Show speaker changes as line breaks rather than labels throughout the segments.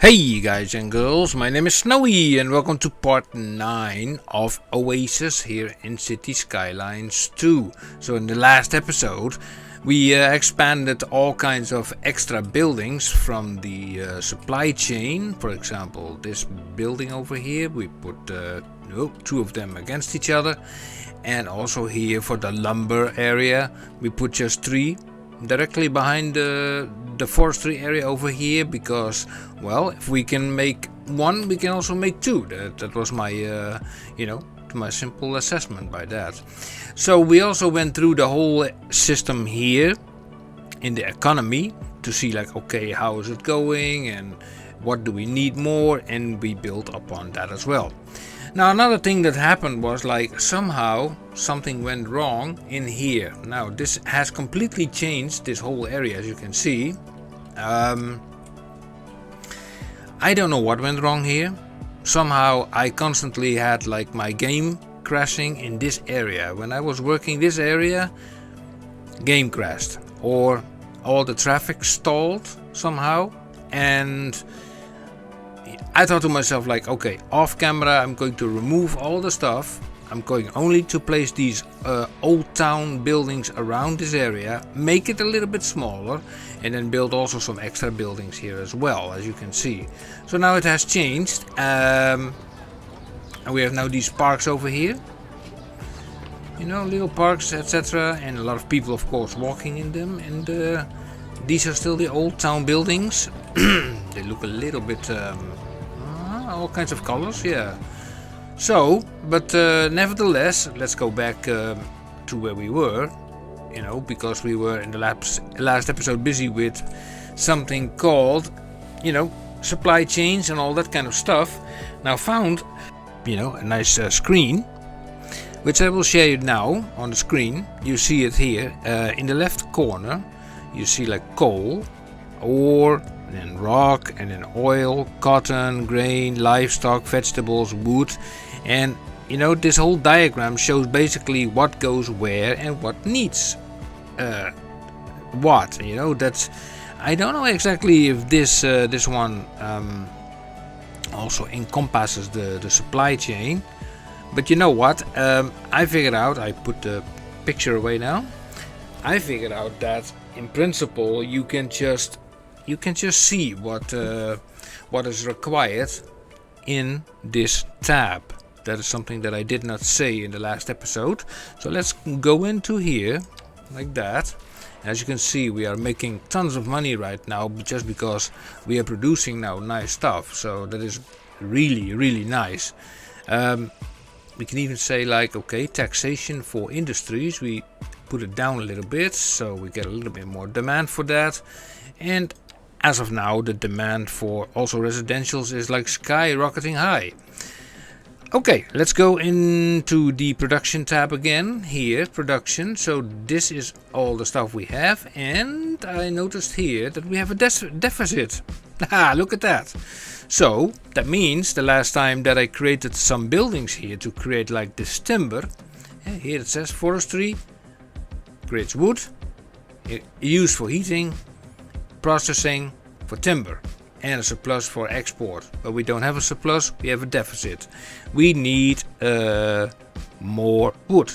Hey guys and girls, my name is Snowy and welcome to part 9 of Oasis here in City Skylines 2. So in the last episode we expanded all kinds of extra buildings from the supply chain. For example, this building over here, we put two of them against each other, and also here for the lumber area we put just 3 directly behind the forestry area over here, because well, if we can make 1 we can also make 2. That was my my simple assessment by that. So we also went through the whole system here in the economy to see like, okay, how is it going and what do we need more, and we built upon that as well. Now another thing that happened was like somehow something went wrong in here. Now this has completely changed this whole area, as you can see. I don't know what went wrong here. Somehow I constantly had like my game crashing in this area. When I was working this area, game crashed or all the traffic stalled somehow, and I thought to myself like, okay, off camera I'm going to remove all the stuff. I'm going only to place these old town buildings around this area, make it a little bit smaller, and then build also some extra buildings here as well, as you can see. So now it has changed, and we have now these parks over here, you know, little parks, etc., and a lot of people of course walking in them, and these are still the old town buildings. They look a little bit all kinds of colors, yeah. So, but nevertheless, let's go back to where we were, you know, because we were in the last episode busy with something called, you know, supply chains and all that kind of stuff. Now found, you know, a nice screen, which I will share you now on the screen. You see it here in the left corner. You see like coal, ore, and then rock, and then oil, cotton, grain, livestock, vegetables, wood. And you know, this whole diagram shows basically what goes where and what needs what. You know, that's, I don't know exactly if this one also encompasses the supply chain, but you know what, I figured out, I put the picture away now, I figured out that in principle you can just see what is required in this tab. That is something that I did not say in the last episode. So let's go into here like that. As you can see, we are making tons of money right now just because we are producing now nice stuff. So that is really nice. We can even say like, okay, taxation for industries, we put it down a little bit so we get a little bit more demand for that. And as of now, the demand for also residentials is like skyrocketing high. Okay, let's go into the production tab again. Here, production. So this is all the stuff we have, and I noticed here that we have a deficit. Haha, look at that. So that means the last time that I created some buildings here to create like this timber, here it says forestry, creates wood, used for heating, processing, for timber, and a surplus for export. But we don't have a surplus, we have a deficit. We need more wood.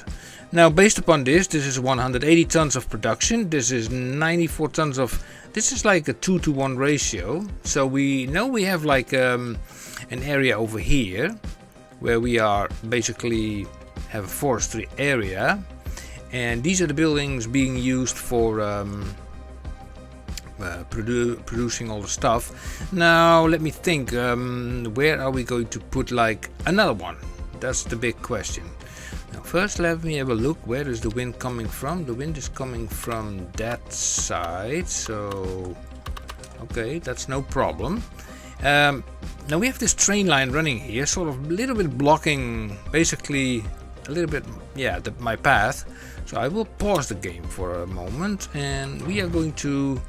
Now based upon this is 180 tons of production, this is 94 tons of, this is like a 2-to-1 ratio. So we know we have like an area over here where we are basically have a forestry area, and these are the buildings being used for producing all the stuff. Now let me think, where are we going to put like another one? That's the big question. Now first let me have a look, where is the wind coming from? The wind is coming from that side, so okay, that's no problem. Now we have this train line running here, sort of a little bit blocking basically a little bit, yeah, my path. So I will pause the game for a moment and we are going to,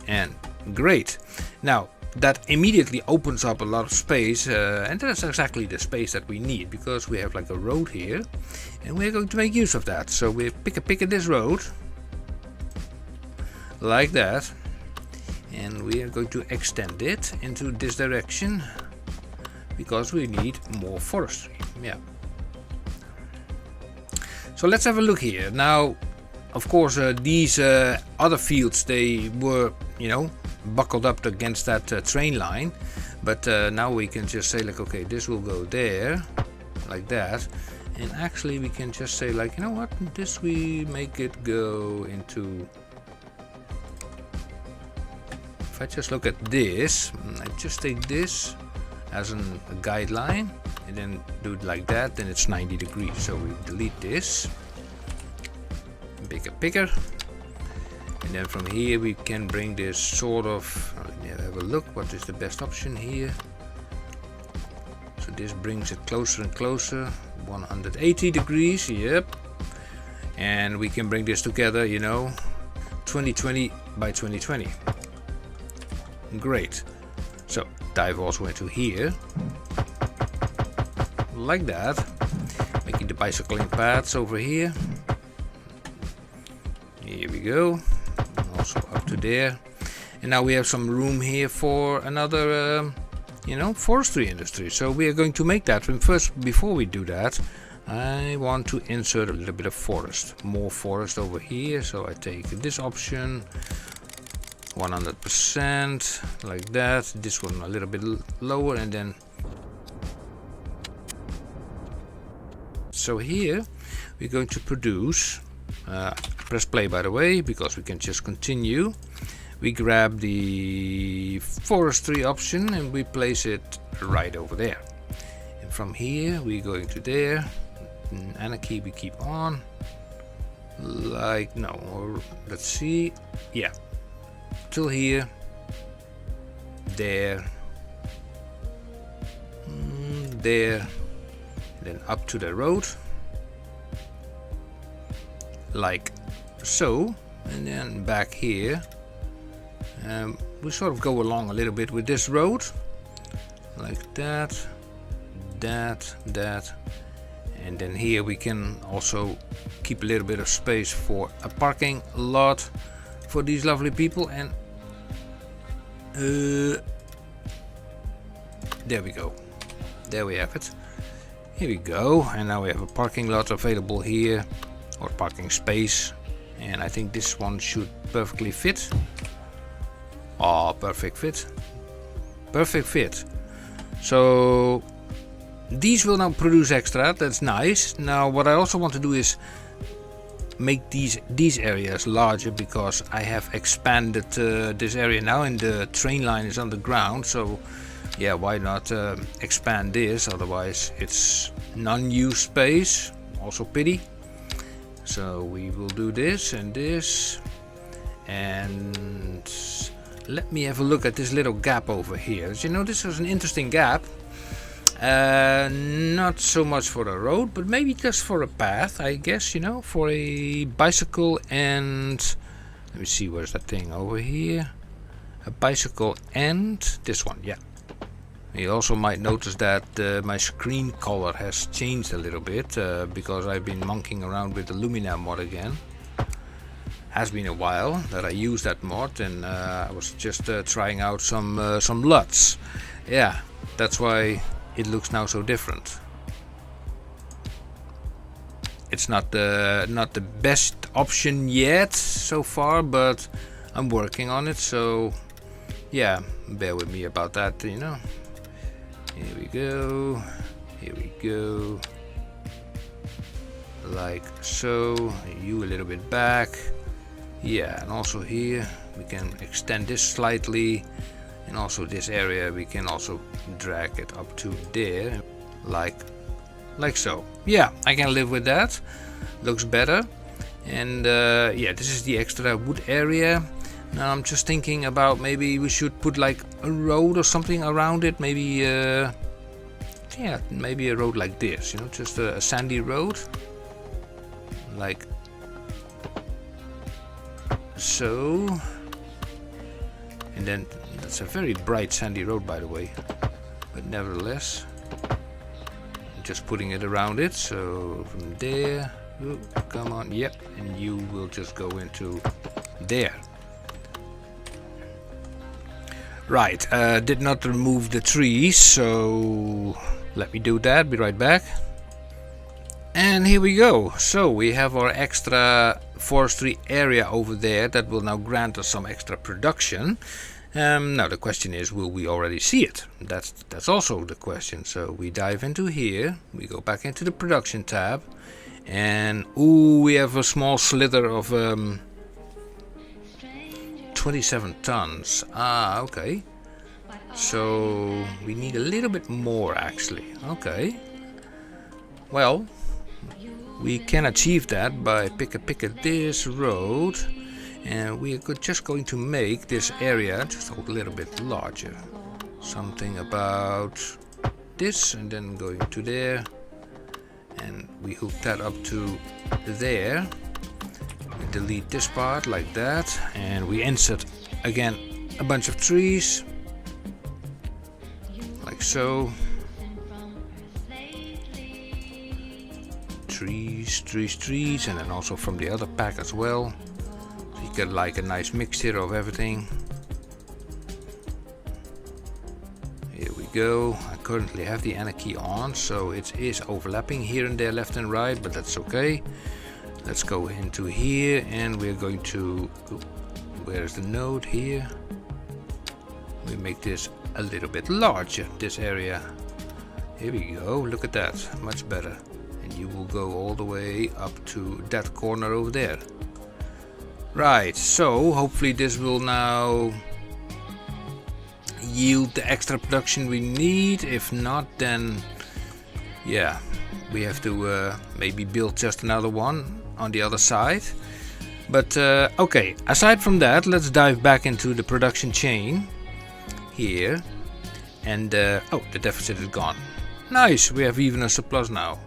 and great. Now that immediately opens up a lot of space, and that's exactly the space that we need, because we have like a road here and we're going to make use of that. So we pick this road like that, and we are going to extend it into this direction because we need more forestry. Yeah. So let's have a look here. Now, of course, these other fields, they were, you know, buckled up against that train line, but now we can just say like, okay, this will go there, like that, and actually we can just say like, you know what, this we make it go into. If I just look at this, I just take this as a guideline and then do it like that, then it's 90 degrees. So we delete this, bigger, and then from here we can bring this sort of, let me have a look, what is the best option here. So this brings it closer and closer, 180 degrees, yep. And we can bring this together, you know, 2020 by 2020. Great. So dive also into here, like that, making the bicycling paths over here. Here we go, also up to there, and now we have some room here for another, you know, forestry industry. So we are going to make that. And first, before we do that, I want to insert a little bit of forest, more forest over here. So I take this option, 100%, like that. This one a little bit lower, and then so here we're going to produce. Press play, by the way, because we can just continue. We grab the forestry option and we place it right over there. And from here we're going to there. Anarchy we keep on. Like, no, or let's see. Yeah. Till here. There. There. Then up to the road. Like so, and then back here we sort of go along a little bit with this road, like that, and then here we can also keep a little bit of space for a parking lot for these lovely people. And there we go, there we have it, here we go, and now we have a parking lot available here, or parking space, and I think this one should perfectly fit. Oh, perfect fit. So these will now produce extra, that's nice. Now what I also want to do is make these areas larger, because I have expanded this area now and the train line is underground. So yeah, why not expand this, otherwise it's non-used space, also pity. So we will do this and this, and let me have a look at this little gap over here. As you know, this was an interesting gap, not so much for a road, but maybe just for a path, I guess, you know, for a bicycle. And let me see, where's that thing over here, a bicycle and this one. Yeah, you also might notice that my screen color has changed a little bit, because I've been monkeying around with the Lumina mod again. Has been a while that I used that mod, and I was just trying out some LUTs. Yeah, that's why it looks now so different. It's not the best option yet so far, but I'm working on it. So yeah, bear with me about that, you know. Here we go, here we go, like so. You a little bit back, yeah, and also here we can extend this slightly, and also this area we can also drag it up to there, like so. Yeah, I can live with that, looks better. And yeah, this is the extra wood area. Now I'm just thinking about maybe we should put like a road or something around it. Maybe yeah, maybe a road like this, you know, just a sandy road, like so. And then that's a very bright sandy road, by the way, but nevertheless, I'm just putting it around it. So from there, ooh, come on, yep, and you will just go into there. Right, did not remove the trees, so let me do that, be right back. And here we go. So we have our extra forestry area over there that will now grant us some extra production. Now the question is, will we already see it? That's also the question. So we dive into here, we go back into the production tab, and ooh, we have a small slither of 27 tons. Ah, okay. So we need a little bit more actually. Okay. Well, we can achieve that by pick this road, and we are just going to make this area just a little bit larger. Something about this, and then going to there, and we hook that up to there. We delete this part like that, and we insert again a bunch of trees like so. Trees, and then also from the other pack as well. So you get like a nice mixture of everything. Here we go. I currently have the Enter key on, so it is overlapping here and there, left and right, but that's okay. Let's go into here, and we're going to, where's the node here? We make this a little bit larger, this area. Here we go, look at that, much better. And you will go all the way up to that corner over there. Right, so hopefully this will now yield the extra production we need. If not, then yeah, we have to maybe build just another one on the other side. But okay, aside from that, let's dive back into the production chain here. And oh, the deficit is gone. Nice, we have even a surplus now.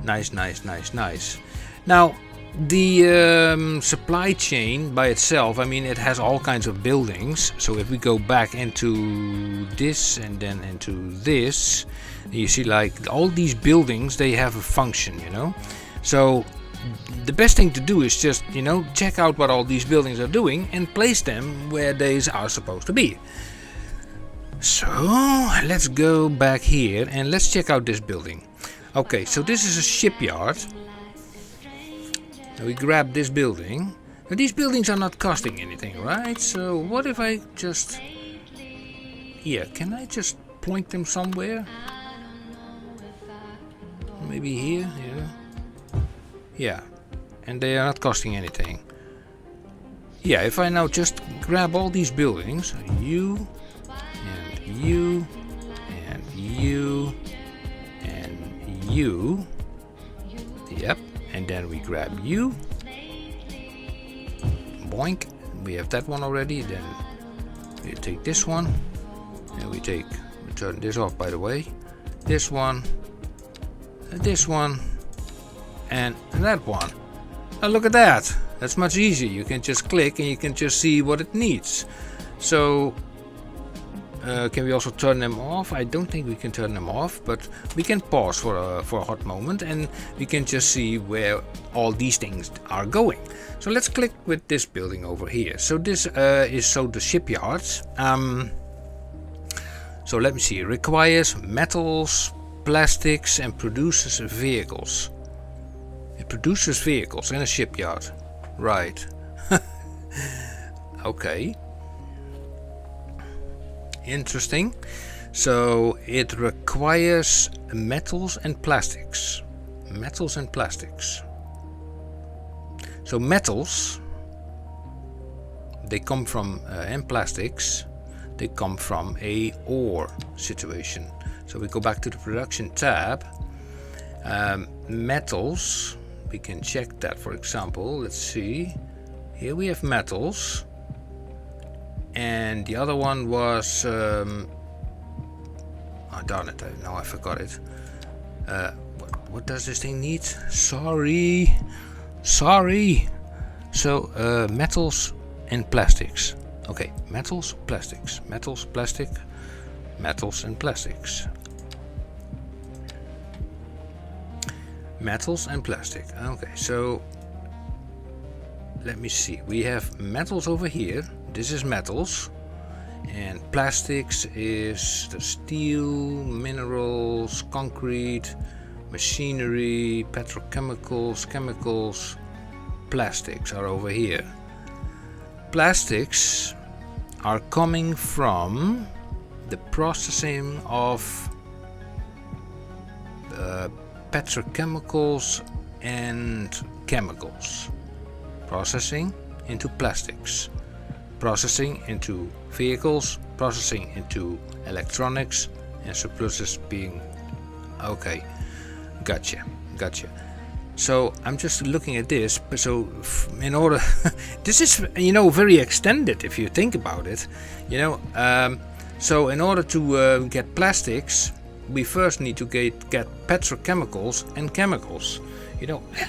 Nice. Now the supply chain by itself, I mean, it has all kinds of buildings. So if we go back into this and then into this, you see like all these buildings, they have a function, you know. So the best thing to do is just, you know, check out what all these buildings are doing and place them where they are supposed to be. So let's go back here and let's check out this building. Okay, so this is a shipyard. Now we grab this building. Now these buildings are not costing anything, right? So what if I just... Yeah, can I just point them somewhere? Maybe here, yeah. Yeah, and they are not costing anything. Yeah, if I now just grab all these buildings, you, and you, and you, and you, yep, and then we grab you, boink, we have that one already, then we take this one, and we turn this off, by the way, this one, and that one. Now look at that, that's much easier. You can just click and you can just see what it needs. So can we also turn them off? I don't think we can turn them off, but we can pause for a hot moment and we can just see where all these things are going. So let's click with this building over here. So this is the shipyards. So let me see, it requires metals, plastics, and produces vehicles. It produces vehicles in a shipyard. Right. Okay. Interesting. So it requires metals and plastics. Metals and plastics. So metals, they come from, and plastics, they come from a ore situation. So we go back to the production tab. Metals, we can check that, for example. Let's see. Here we have metals. And the other one was... oh darn it, now I forgot it. What does this thing need? Sorry. So, metals and plastics. Okay, metals, plastics. Metals, plastic, metals and plastics. Metals and plastic. Okay, so let me see. We have metals over here. This is metals. And plastics is the steel, minerals, concrete, machinery, petrochemicals, chemicals. Plastics are over here. Plastics are coming from the processing of petrochemicals and chemicals. Processing into plastics. Processing into vehicles. Processing into electronics. And surpluses being... Okay. Gotcha. So I'm just looking at this. So in order... this is, very extended if you think about it. So in order to get plastics, we first need to get petrochemicals and chemicals.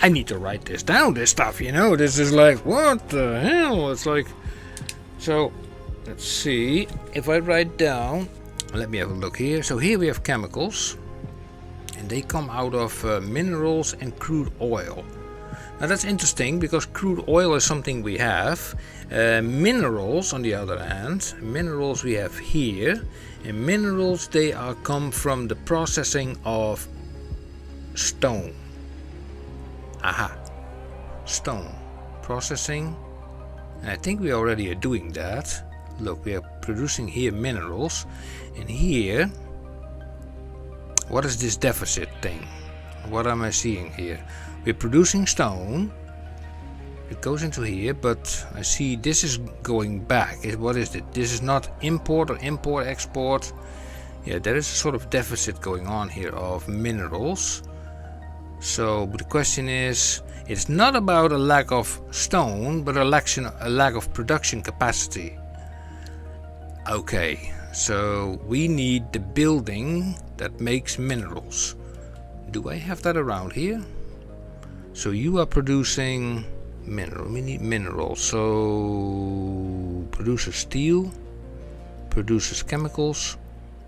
I need to write this down, this stuff, This is like, what the hell? It's like... So, let's see. If I write down... Let me have a look here. So here we have chemicals. And they come out of minerals and crude oil. Now that's interesting because crude oil is something we have. Minerals, on the other hand, minerals we have here. And minerals, they come from the processing of stone. Aha. Stone. Processing. And I think we already are doing that. Look, we are producing here minerals. And here... What is this deficit thing? What am I seeing here? We're producing stone. It goes into here, but I see this is going back. What is it? This is not import or export. Yeah, there is a sort of deficit going on here of minerals. So the question is, it's not about a lack of stone, but a lack of production capacity. Okay, so we need the building that makes minerals. Do I have that around here? So you are producing mineral. We need minerals. So produces steel, produces chemicals,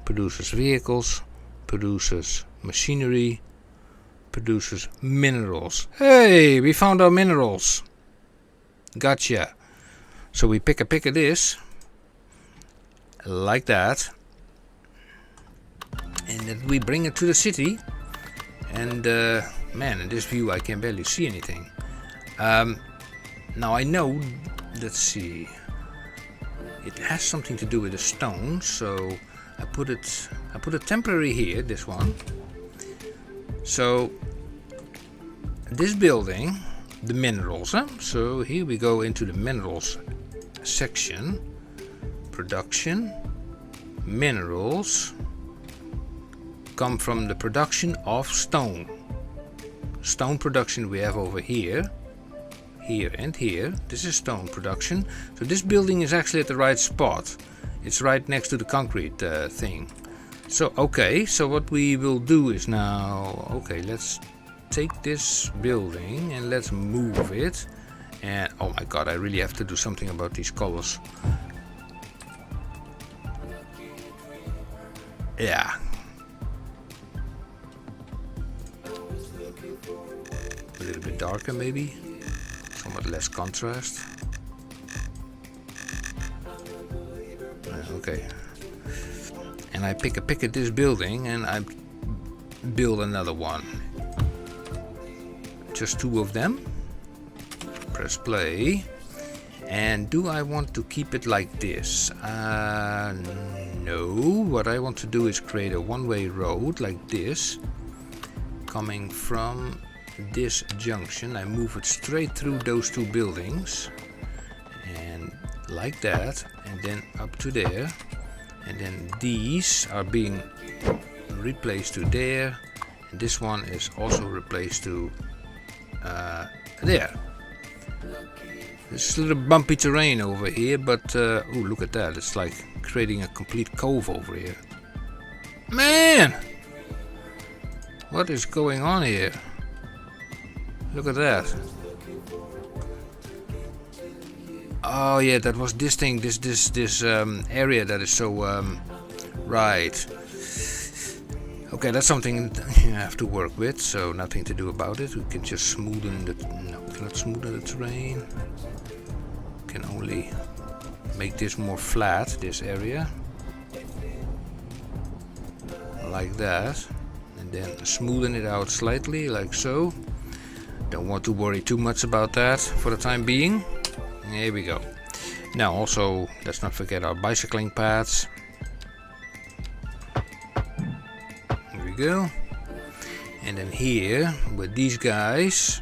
produces vehicles, produces machinery, produces minerals. Hey, we found our minerals. Gotcha. So we pick a pick of this, like that. And then we bring it to the city. And man, in this view I can barely see anything. Now I know, let's see, it has something to do with the stone, so I put it temporary here, this one. So this building, the minerals, so here we go into the minerals section. Production, minerals come from the production of stone. Stone production we have over here, here and here. This is stone production. So this building is actually at the right spot. It's right next to the concrete thing. So okay, so what we will do is now, okay, let's take this building and let's move it. And oh my god, I really have to do something about these colors. Yeah. A little bit darker maybe. Somewhat less contrast. Okay. And I pick a pick at this building and I build another one. Just two of them. Press play. And do I want to keep it like this? No. What I want to do is create a one-way road like this. Coming from this junction. I move it straight through those two buildings. And like that. And then up to there. And then these are being replaced to there. And this one is also replaced to there. There's a little bumpy terrain over here, but oh, look at that. It's like creating a complete cove over here. Man! What is going on here? Look at that. Oh yeah, that was this thing, this area that is so right. Okay, that's something you have to work with, so nothing to do about it. We can just smoothen the... No, we cannot smoothen the terrain. We can only make this more flat, this area. Like that. And then smoothen it out slightly, like so. Don't want to worry too much about that for the time being. Here we go. Now also, let's not forget our bicycling paths. Here we go. And then here, with these guys,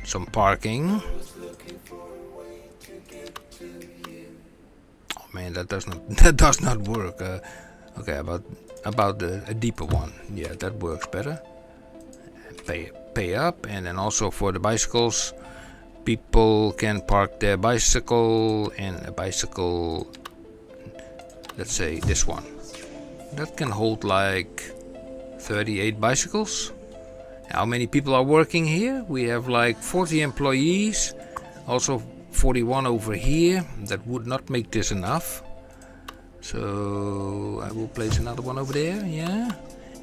some parking. Oh man, that does not work. Okay, about a deeper one. Yeah, that works better. Pay up, and then also for the bicycles, people can park their bicycle and a bicycle. Let's say this one. That can hold like 38 bicycles. How many people are working here? We have like 40 employees. Also 41 over here. That would not make this enough. So I will place another one over there. Yeah.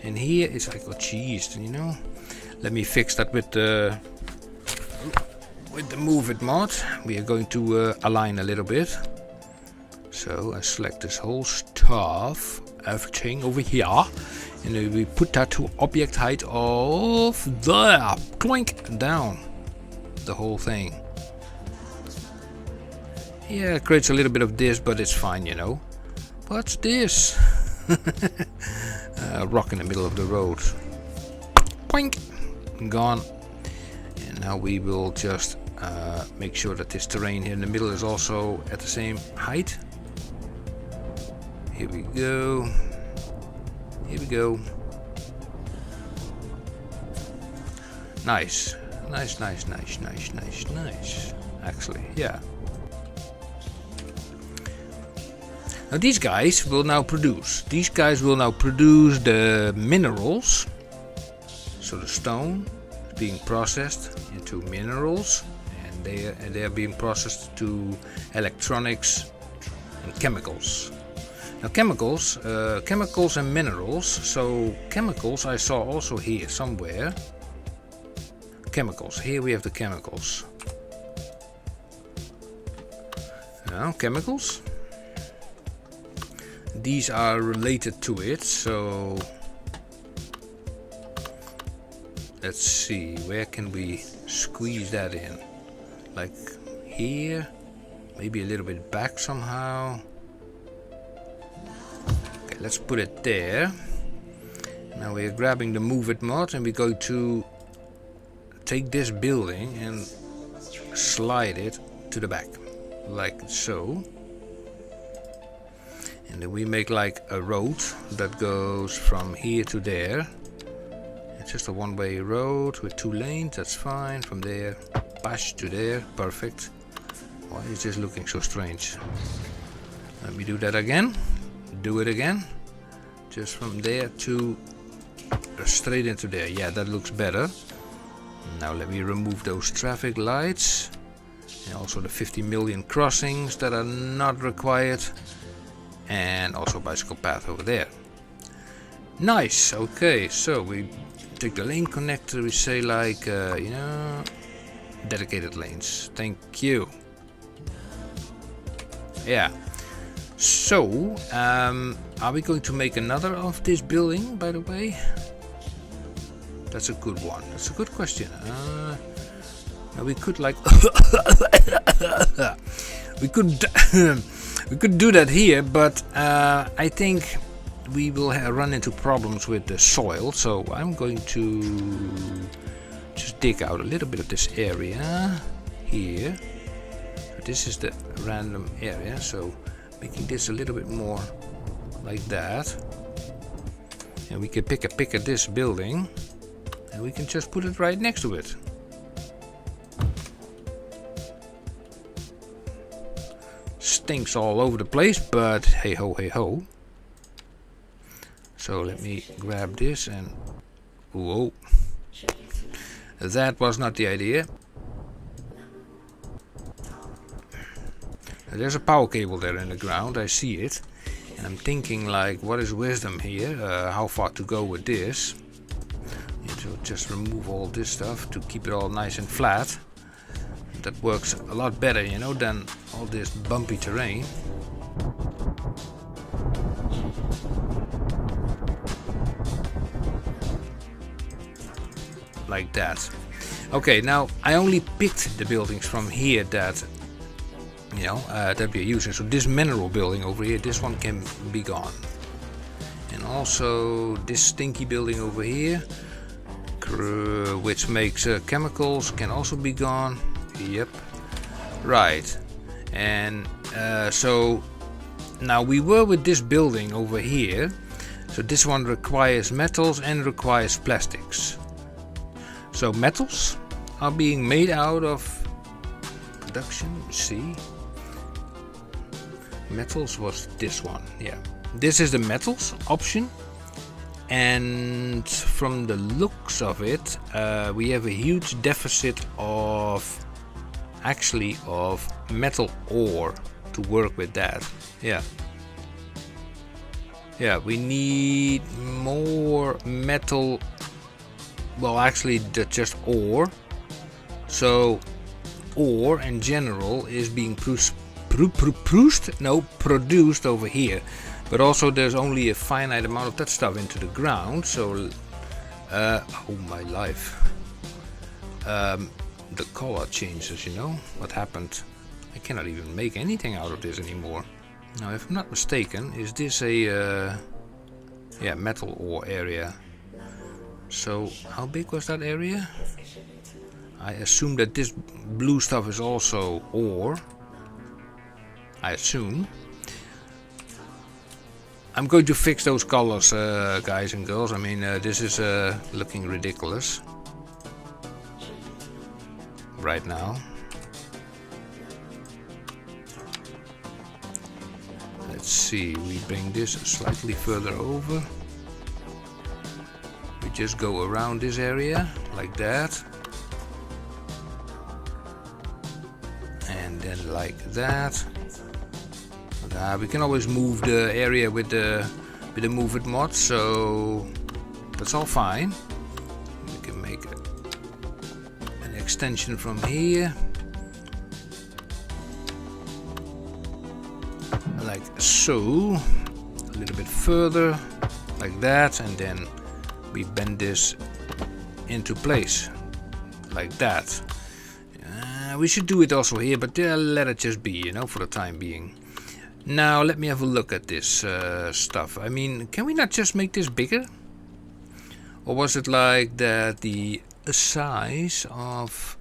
And here is like, oh geez, you know. Let me fix that with the move it mod. We are going to align a little bit. So I select this whole stuff, everything over here, and then we put that to object height of there, clink, down the whole thing. Yeah, it creates a little bit of this, but it's fine, you know. What's this? Rock in the middle of the road. Poink, gone. And now we will just make sure that this terrain here in the middle is also at the same height. Here we go. Here we go. Nice. Nice, nice, nice, nice, nice, nice. Actually, yeah. Now these guys will now produce. These guys will now produce the minerals. So the stone is being processed into minerals, and they are being processed to electronics and chemicals. Now chemicals and minerals. So chemicals I saw also here somewhere. Chemicals. Here we have the chemicals. Now chemicals. These are related to it. So let's see. Where can we squeeze that in? Like here. Maybe a little bit back somehow. Let's put it there. Now we're grabbing the move it mod, and we're going to take this building and slide it to the back, like so. And then we make like a road that goes from here to there. It's just a one-way road with 2 lanes, that's fine. From there, bash to there, perfect. Why is this looking so strange? Let me do that again. Do it again. Just from there to straight into there. Yeah, that looks better. Now let me remove those traffic lights. And also the 50 million crossings that are not required. And also bicycle path over there. Nice. Okay, so we take the lane connector. We say like, you know, dedicated lanes. Thank you. Yeah. So, are we going to make another of this building, by the way? That's a good one. That's a good question. Now we could like we could do that here, but I think we will run into problems with the soil. So I'm going to just dig out a little bit of this area here. This is the random area, so making this a little bit more like that. And we can pick at this building, and we can just put it right next to it. Stinks all over the place, but hey ho, hey ho. So let me grab this and whoa. That was not the idea. There's a power cable there in the ground, I see it. And I'm thinking like, what is wisdom here? How far to go with this? Need to just remove all this stuff to keep it all nice and flat. That works a lot better, you know, than all this bumpy terrain. Like that. Okay, now I only picked the buildings from here that, you know, that we're using. So this mineral building over here, this one can be gone. And also this stinky building over here, which makes chemicals, can also be gone. Yep. Right. And so now we were with this building over here. So this one requires metals and requires plastics. So metals are being made out of production. See, metals was this one. Yeah, this is the metals option, and from the looks of it, we have a huge deficit of metal ore to work with that. Yeah, we need more metal. Well, actually, just ore. So, ore in general is being produced over here. But also, there's only a finite amount of that stuff into the ground. So, oh my life. The color changes, you know. What happened? I cannot even make anything out of this anymore. Now, if I'm not mistaken, is this a metal ore area? So how big was that area? I assume that this blue stuff is also ore. I assume. I'm going to fix those colors, guys and girls. I mean, this is looking ridiculous right now. Let's see, we bring this slightly further over. We just go around this area like that, and then like that. We can always move the area with the move it mod, so that's all fine. We can make an extension from here, like so, a little bit further, like that, and then we bend this into place like that. We should do it also here, but let it just be, you know, for the time being. Now let me have a look at this stuff. I mean, can we not just make this bigger? Or was it like that the size of...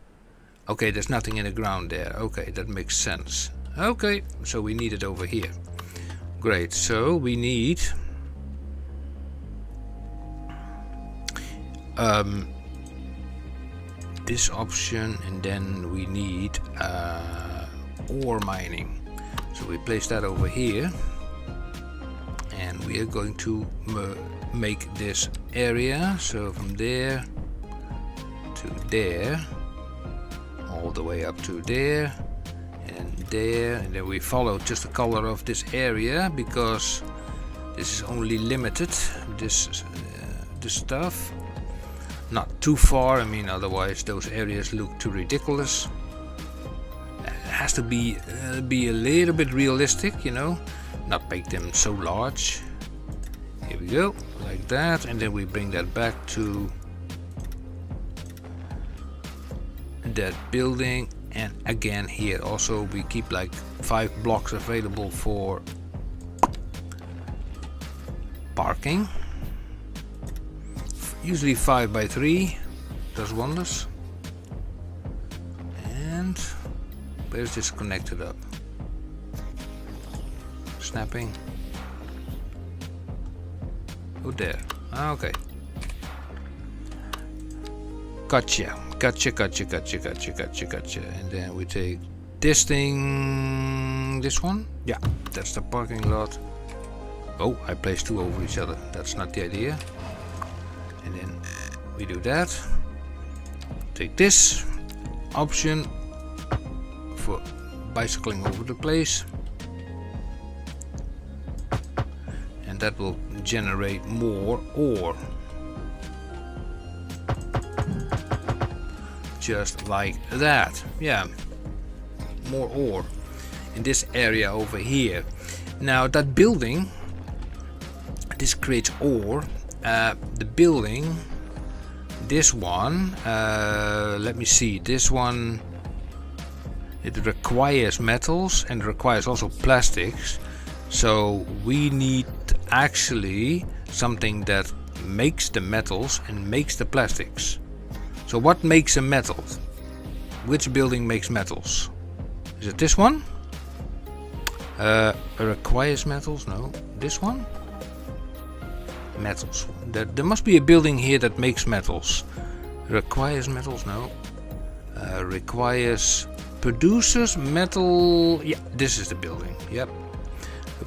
Okay, there's nothing in the ground there. Okay, that makes sense. Okay, so we need it over here. Great, so we need... this option, and then we need ore mining. So we place that over here, and we are going to make this area, so from there to there, all the way up to there, and then we follow just the color of this area, because this is only limited, this stuff. Not too far, I mean, otherwise those areas look too ridiculous. It has to be a little bit realistic, you know, not make them so large. Here we go, like that, and then we bring that back to that building, and again here also we keep like 5 blocks available for parking. Usually 5 by 3 does wonders. And where's this connected up? Snapping. Oh, there. Okay. Gotcha. And then we take this thing, this one. Yeah, that's the parking lot. Oh, I placed 2 over each other. That's not the idea. And then we do that. Take this option for bicycling over the place, and that will generate more ore, just like that. Yeah, more ore in this area over here. Now that building, this creates ore. The building, this one, let me see, this one, it requires metals and requires also plastics. So we need actually something that makes the metals and makes the plastics. So what makes a metal? Which building makes metals? Is it this one? Requires metals? No. This one? Metals. There must be a building here that makes metals. Requires metals? No. Requires producers metal. Yeah, this is the building. Yep.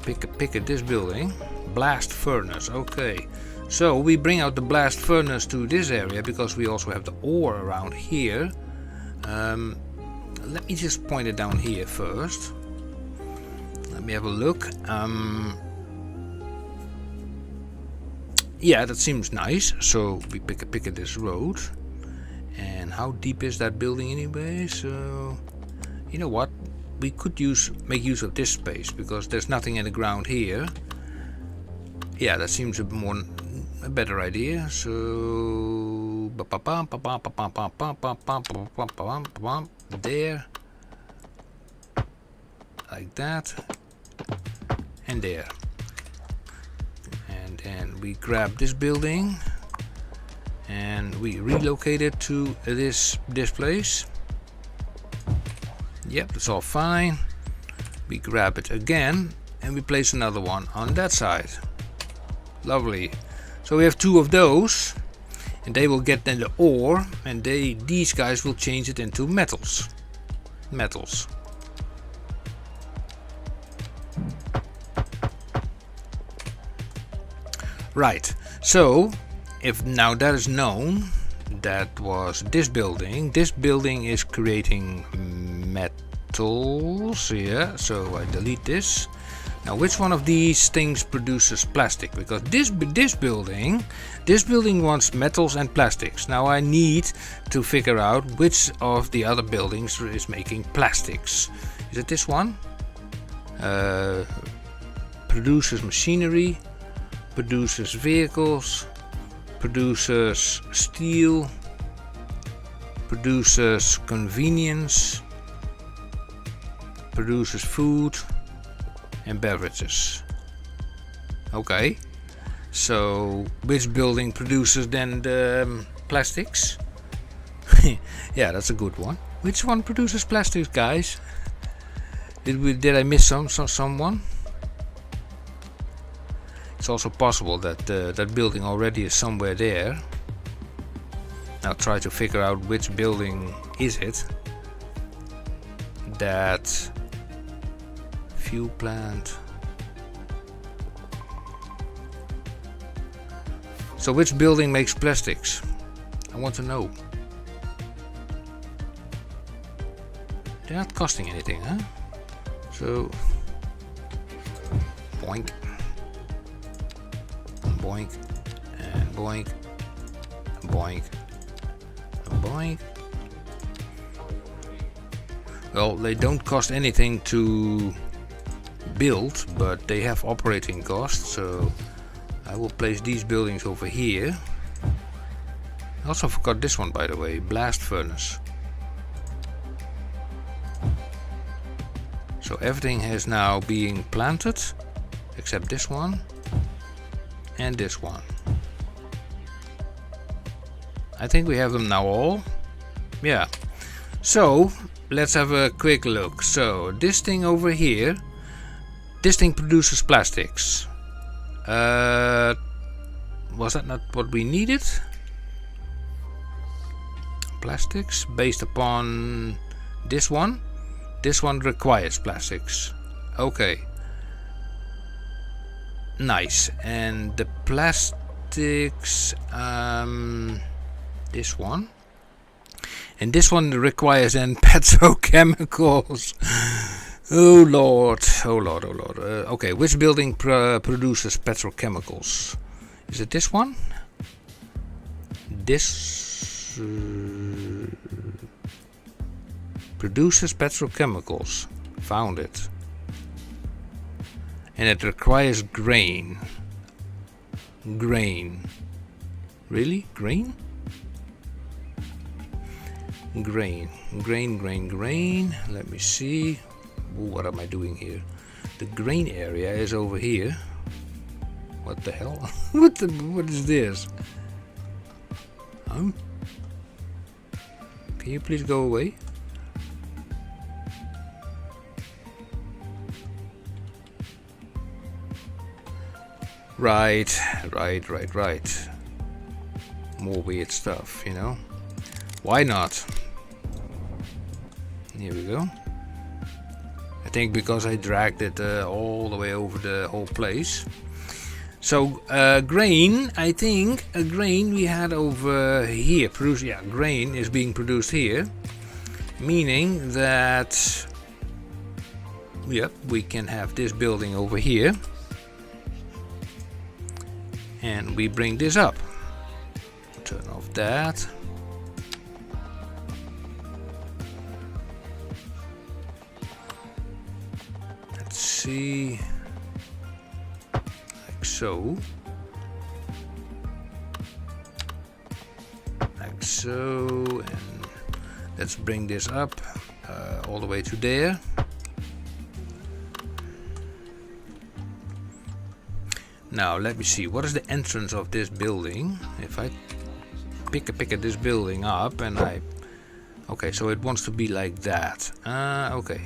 Pick at this building. Blast furnace. Okay. So we bring out the blast furnace to this area because we also have the ore around here. Let me just point it down here first. Let me have a look. Yeah, that seems nice. So we pick at this road. And how deep is that building anyway? So you know what? We could make use of this space because there's nothing in the ground here. Yeah, that seems a better idea. So there, like that, and there, and then we grab this building and we relocate it to this place. Yep, that's all fine. We grab it again and we place another one on that side. Lovely. So we have two of those, and they will get then the ore, and these guys will change it into metals. Right. So if now that is known, that was this building. This building is creating metals. Yeah. So I delete this. Now, which one of these things produces plastic? Because this building wants metals and plastics. Now I need to figure out which of the other buildings is making plastics. Is it this one? Produces machinery, produces vehicles, produces steel, produces convenience, produces food and beverages. Okay, so which building produces then the plastics? Yeah, that's a good one. Which one produces plastics, guys? Did I miss someone? It's also possible that that building already is somewhere there. Now try to figure out which building is it. That fuel plant. So which building makes plastics? I want to know. They're not costing anything, huh? So boink, boink, and boink, boink, and boink. Well, they don't cost anything to build, but they have operating costs, so I will place these buildings over here. I also forgot this one, by the way, blast furnace. So everything is now being planted except this one and this one. I think we have them now all. Yeah. So let's have a quick look. So this thing over here, this thing produces plastics. Was that not what we needed? Plastics based upon this one. This one requires plastics. Okay. Nice. And the plastics, this one. And this one requires then petrochemicals. Oh lord, oh lord, oh lord. Okay, which building produces petrochemicals? Is it this one? This Produces petrochemicals. Found it. And it requires grain. Grain. Really? Grain? Grain. Grain. Let me see. Ooh, what am I doing here? The grain area is over here. What the hell? What is this? Can you please go away? Right. More weird stuff, you know? Why not? Here we go. I think because I dragged it all the way over the whole place. So grain, I think grain we had over here. Grain is being produced here, meaning that we can have this building over here, and we bring this up. Turn off that. Let's see. So, like so, and let's bring this up all the way to there. Now let me see, what is the entrance of this building? If I pick at this building up and okay, so it wants to be like that. Okay,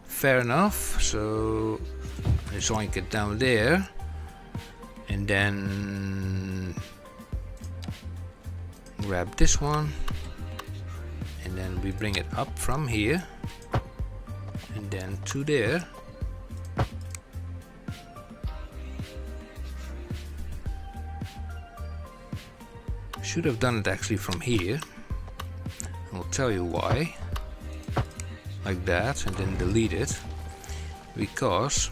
fair enough. So I zoink it down there, and then grab this one, and then we bring it up from here, and then to there. Should have done it actually from here. I'll tell you why. Like that, and then delete it, because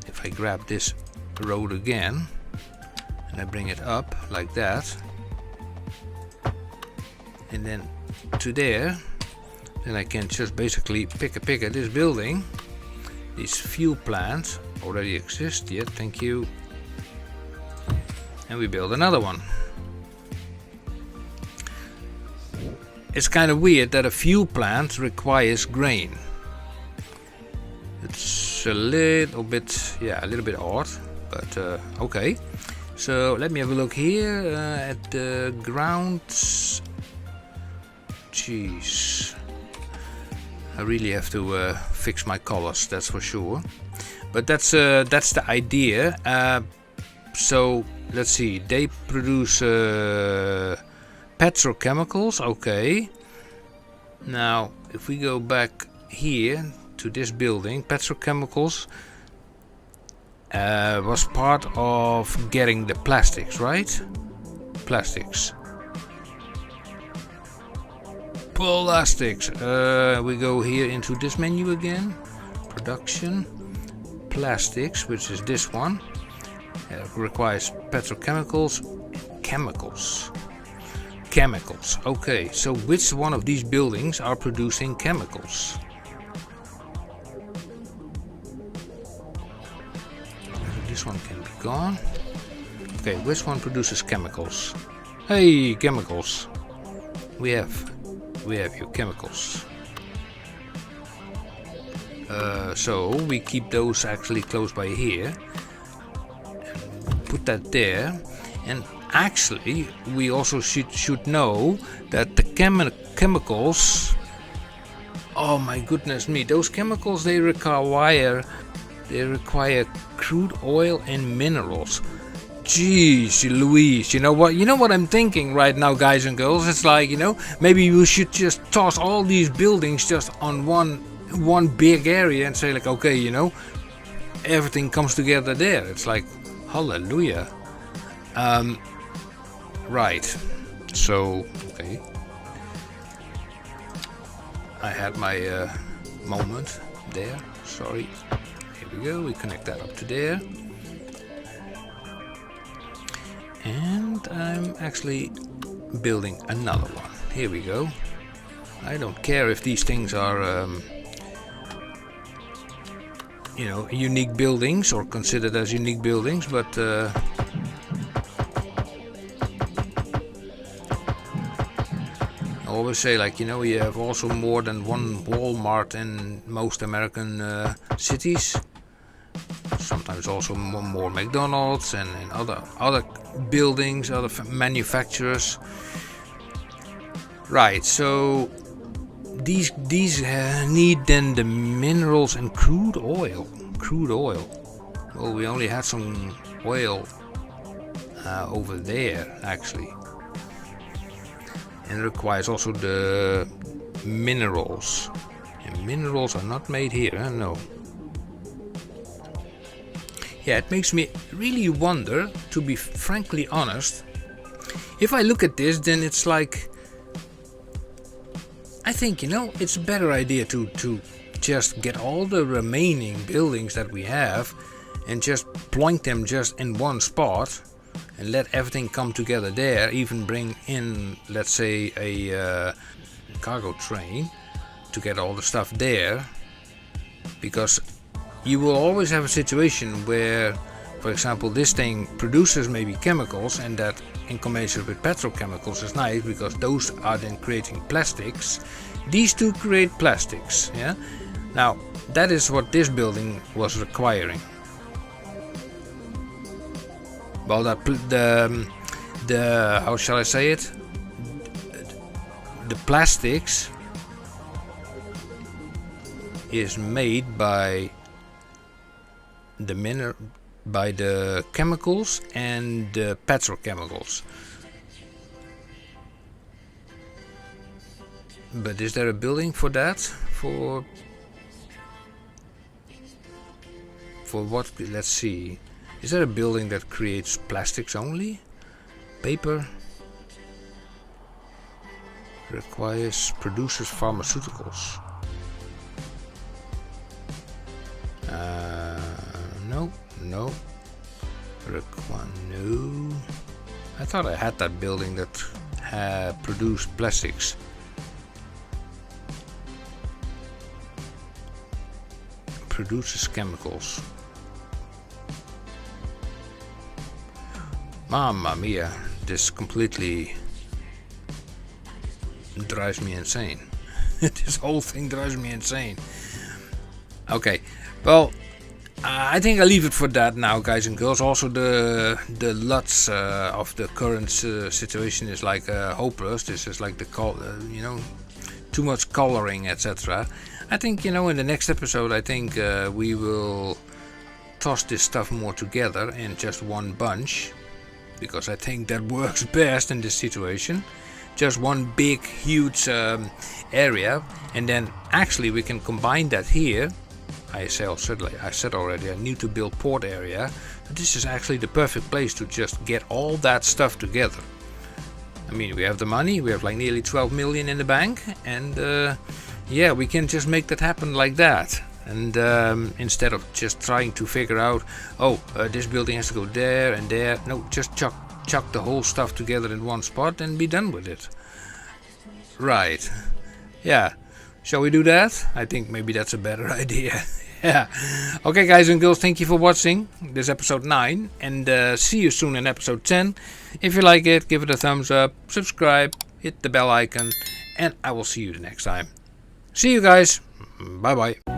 if I grab this road again and I bring it up like that, and then to there, then I can just basically pick at this building. This fuel plant already exists. Yeah, thank you. And we build another one. It's kind of weird that a fuel plant requires grain. It's a little bit odd, but okay. So let me have a look here at the grounds. Jeez, I really have to fix my colors, that's for sure. But that's the idea. So let's see. They produce petrochemicals. Okay. Now, if we go back here to this building, petrochemicals was part of getting the plastics, right? Plastics. We go here into this menu again. Production. Plastics, which is this one. Requires petrochemicals. Chemicals. Okay, so which one of these buildings are producing chemicals? This one can be gone. Okay, which one produces chemicals? Hey, chemicals. We have your chemicals. So we keep those actually close by here. Put that there. And actually, we also should know that the chemicals. Oh my goodness me! Those chemicals, they require crude oil and minerals. Jeez Louise, you know what I'm thinking right now, guys and girls? It's like, maybe we should just toss all these buildings just on one big area and say like, okay, everything comes together there. It's like, hallelujah. Right. So, okay. I had my moment there. Sorry. Here we go. We connect that up to there. And I'm actually building another one. Here we go. I don't care if these things are you know, unique buildings or considered as unique buildings, but I always say, like, you know, you have also more than one Walmart in most American cities. Sometimes also more McDonald's and other buildings, other manufacturers. Right, so these need then the minerals and crude oil. Well, we only had some oil over there actually, and it requires also the minerals, and minerals are not made here, no. Yeah, it makes me really wonder, to be frankly honest. If I look at this, then it's like, I think, you know, it's a better idea to just get all the remaining buildings that we have and just ploink them just in one spot and let everything come together there. Even bring in, let's say, a cargo train to get all the stuff there, because you will always have a situation where, for example, this thing produces maybe chemicals, and that in combination with petrochemicals is nice because those are then creating plastics. These two create plastics, yeah. Now that is what this building was requiring. Well, the how shall I say it? The plastics is made by the chemicals and the petrochemicals. But is there a building for that? For what? Let's see. Is there a building that creates plastics only? Paper produces pharmaceuticals. No. No. I thought I had that building that produced plastics. Produces chemicals. Mamma mia, this completely drives me insane. This whole thing drives me insane. Okay, well, I think I'll leave it for that now, guys and girls. Also, the LUTs of the current situation is like hopeless. This is like you know, too much coloring, etc. I think, you know, in the next episode, I think we will toss this stuff more together in just one bunch, because I think that works best in this situation. Just one big, huge area, and then actually we can combine that here. I said already, I need to build port area. This is actually the perfect place to just get all that stuff together. I mean, we have the money, we have like nearly 12 million in the bank, and yeah, we can just make that happen like that. And instead of just trying to figure out, this building has to go there and there. No, just chuck the whole stuff together in one spot and be done with it. Right. Yeah. Shall we do that? I think maybe that's a better idea. Yeah. Okay, guys and girls, thank you for watching this episode 9. And see you soon in episode 10. If you like it, give it a thumbs up, subscribe, hit the bell icon, and I will see you the next time. See you guys. Bye-bye.